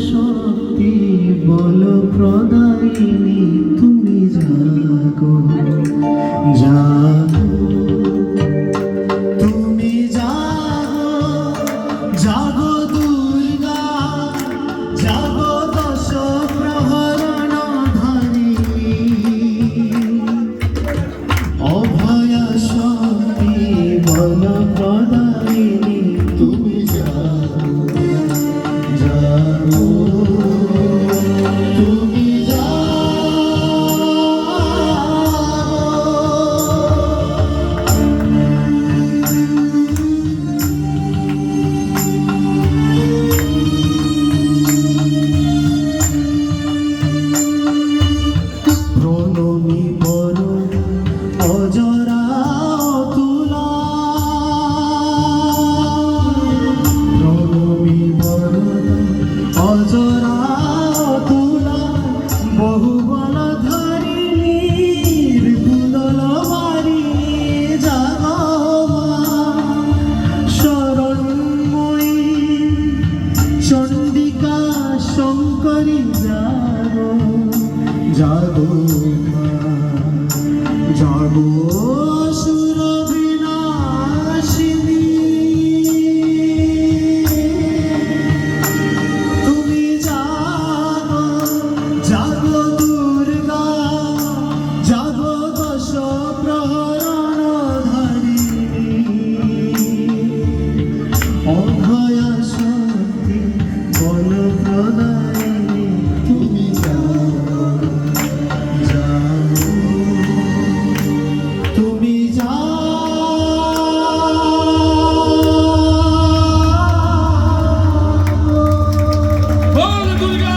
শক্তি বল প্রদায়িনী তুমি জাগো জাগো তুমি জাগো জাগো দুর্গা জাগো দশ প্রহরণ ধারিণী অভয়া শক্তি বল প্রদায়িনী তুমি জাগো জাগো তুমি প্রণমী বড় অজরা তুলা প্রণমী বড় অজরা তুলা বহু বল ধারিণীর কুদল বাড়ি জাগো শরণময়ী চণ্ডিকা শঙ্করী জাগো জাগো জাগো সুর বিনাশিনী তুমি জাগো জাগো দুর্গা জাগো দশ প্রহরণ ধারিণী অভয়া শক্তি বল প্রদায়িনী তুমি জাগো জাগো তুমি বল দুর্গা